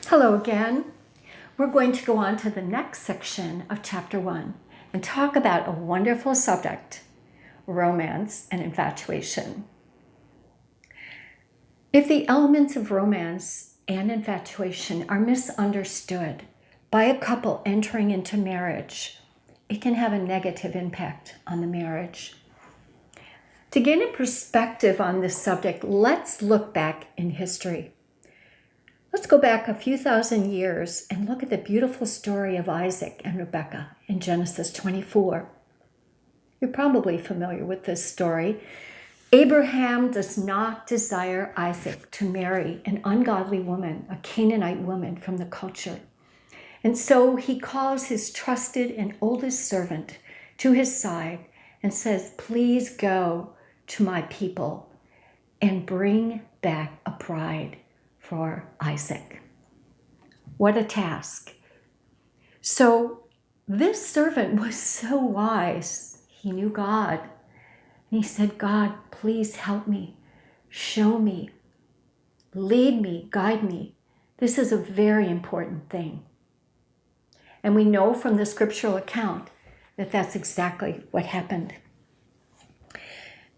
Hello again. We're going to go on to the next section of Chapter 1 and talk about a wonderful subject, romance and infatuation. If the elements of romance and infatuation are misunderstood by a couple entering into marriage, it can have a negative impact on the marriage. To gain a perspective on this subject, let's look back in history. Let's go back a few thousand years and look at the beautiful story of Isaac and Rebekah in Genesis 24. You're probably familiar with this story. Abraham does not desire Isaac to marry an ungodly woman, a Canaanite woman from the culture. And so he calls his trusted and oldest servant to his side and says, "Please go to my people and bring back a bride for Isaac." What a task. So this servant was so wise. He knew God. And he said, "God, please help me, show me, lead me, guide me. This is a very important thing." And we know from the scriptural account that that's exactly what happened.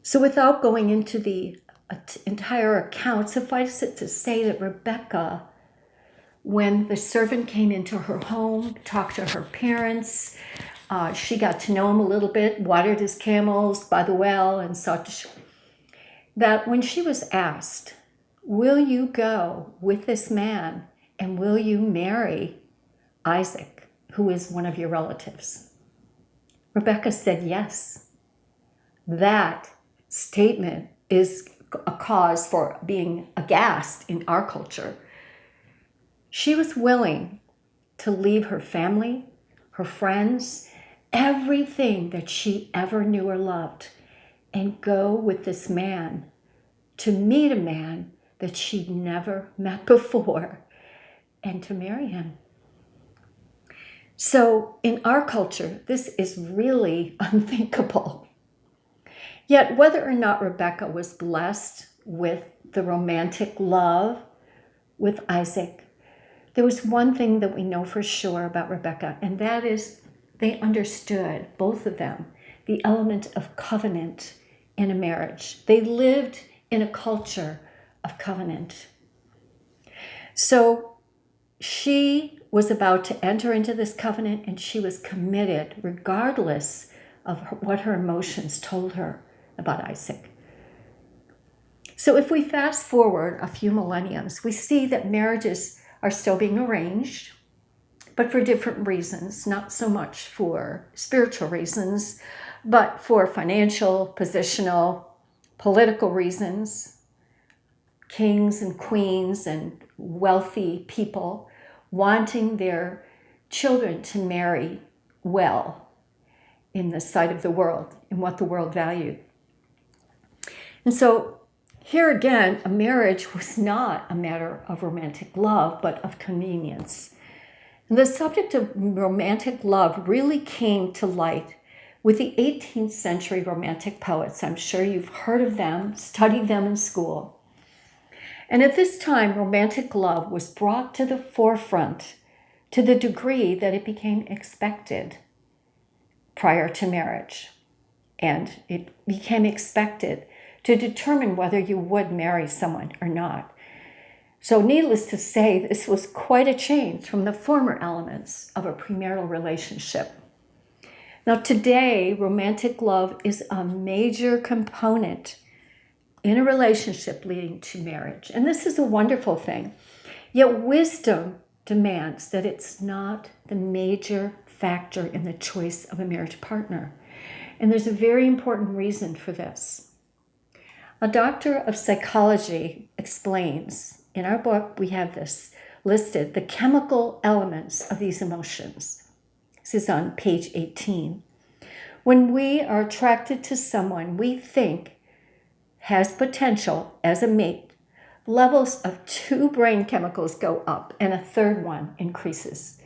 So without going into the entire account, suffice it to say that Rebekah, when the servant came into her home, talked to her parents, she got to know him a little bit, watered his camels by the well and such, that when she was asked, "Will you go with this man and will you marry Isaac, who is one of your relatives?" Rebekah said yes. That statement is a cause for being aghast in our culture. She was willing to leave her family, her friends, everything that she ever knew or loved, and go with this man to meet a man that she'd never met before and to marry him. So in our culture, this is really unthinkable. Yet whether or not Rebekah was blessed with the romantic love with Isaac, there was one thing that we know for sure about Rebekah, and that is they understood, both of them, the element of covenant in a marriage. They lived in a culture of covenant. So she was about to enter into this covenant, and she was committed regardless of what her emotions told her about Isaac. So if we fast forward a few millenniums, we see that marriages are still being arranged, but for different reasons, not so much for spiritual reasons, but for financial, positional, political reasons. Kings and queens and wealthy people wanting their children to marry well in the sight of the world and what the world valued. And so here again, a marriage was not a matter of romantic love, but of convenience. And the subject of romantic love really came to light with the 18th century romantic poets. I'm sure you've heard of them, studied them in school. And at this time, romantic love was brought to the forefront to the degree that it became expected prior to marriage. And it became expected to determine whether you would marry someone or not. So needless to say, this was quite a change from the former elements of a premarital relationship. Now today, romantic love is a major component in a relationship leading to marriage. And this is a wonderful thing. Yet wisdom demands that it's not the major factor in the choice of a marriage partner. And there's a very important reason for this. A doctor of psychology explains, in our book we have this listed, the chemical elements of these emotions. This is on page 18. When we are attracted to someone we think has potential as a mate, levels of 2 brain chemicals go up and a third one increases.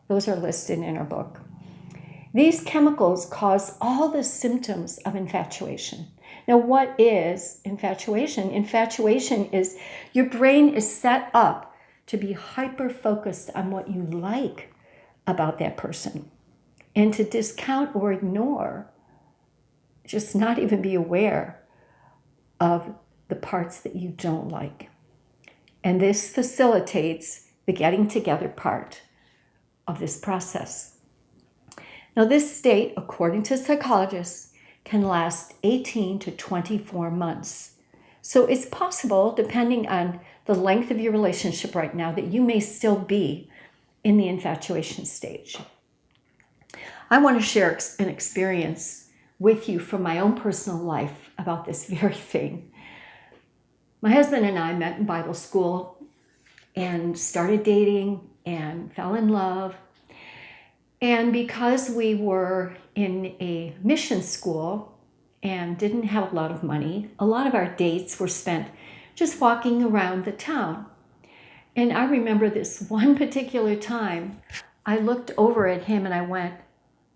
Those are listed in our book. These chemicals cause all the symptoms of infatuation. Now, what is infatuation? Infatuation is your brain is set up to be hyper-focused on what you like about that person and to discount or ignore, just not even be aware of the parts that you don't like. And this facilitates the getting together part of this process. Now, this state, according to psychologists, can last 18 to 24 months. So it's possible, depending on the length of your relationship right now, that you may still be in the infatuation stage. I want to share an experience with you from my own personal life about this very thing. My husband and I met in Bible school and started dating and fell in love. And because we were in a mission school and didn't have a lot of money, a lot of our dates were spent just walking around the town. And I remember this one particular time, I looked over at him and I went,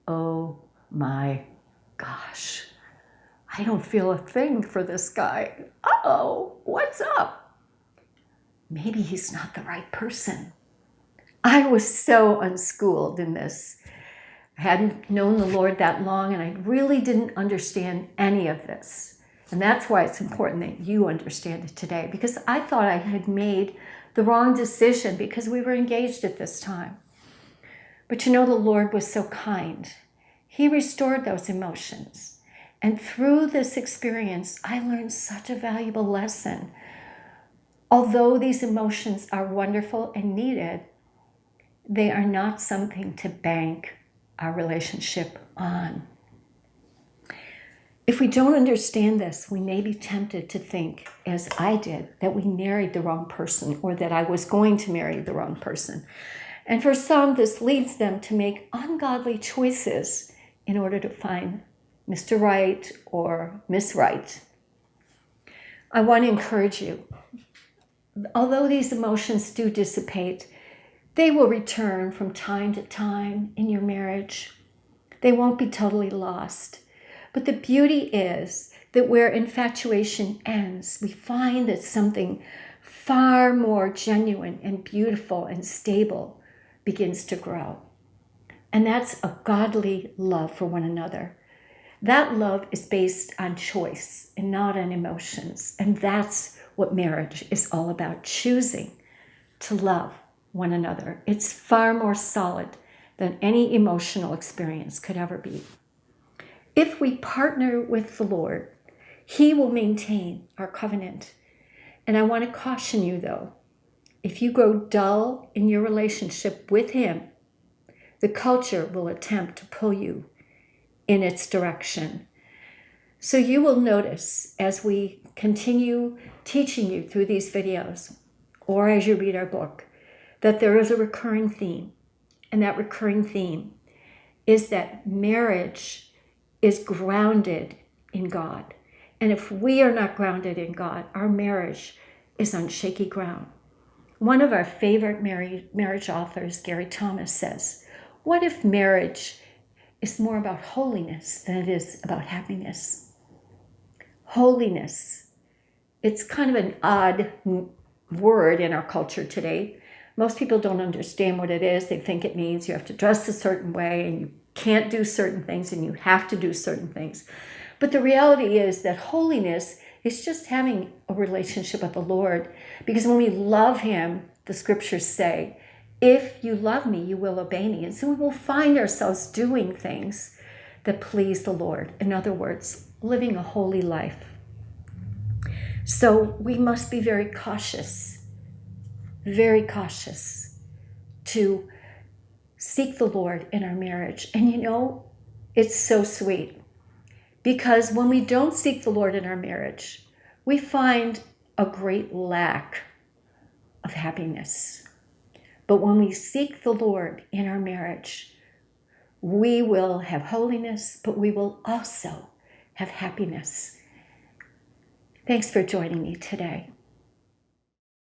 oh my gosh, I don't feel a thing for this guy. Uh-oh, what's up? Maybe he's not the right person. I was so unschooled in this. I hadn't known the Lord that long, and I really didn't understand any of this. And that's why it's important that you understand it today, because I thought I had made the wrong decision because we were engaged at this time. But you know, the Lord was so kind. He restored those emotions. And through this experience, I learned such a valuable lesson. Although these emotions are wonderful and needed, they are not something to bank our relationship on. If we don't understand this, we may be tempted to think, as I did, that we married the wrong person or that I was going to marry the wrong person. And for some, this leads them to make ungodly choices in order to find Mr. Right or Miss Right. I want to encourage you. Although these emotions do dissipate, they will return from time to time in your marriage. They won't be totally lost. But the beauty is that where infatuation ends, we find that something far more genuine and beautiful and stable begins to grow. And that's a godly love for one another. That love is based on choice and not on emotions. And that's what marriage is all about, choosing to love one another. It's far more solid than any emotional experience could ever be. If we partner with the Lord, He will maintain our covenant. And I want to caution you, though, if you grow dull in your relationship with Him, the culture will attempt to pull you in its direction. So you will notice as we continue teaching you through these videos, or as you read our book, that there is a recurring theme. And that recurring theme is that marriage is grounded in God. And if we are not grounded in God, our marriage is on shaky ground. One of our favorite marriage authors, Gary Thomas, says, what if marriage is more about holiness than it is about happiness? Holiness. It's kind of an odd word in our culture today. Most people don't understand what it is. They think it means you have to dress a certain way and you can't do certain things and you have to do certain things. But the reality is that holiness is just having a relationship with the Lord. Because when we love Him, the scriptures say, if you love me, you will obey me. And so we will find ourselves doing things that please the Lord. In other words, living a holy life. So we must be very cautious to seek the Lord in our marriage. And you know, it's so sweet because when we don't seek the Lord in our marriage, we find a great lack of happiness. But when we seek the Lord in our marriage, we will have holiness, but we will also have happiness. Thanks for joining me today.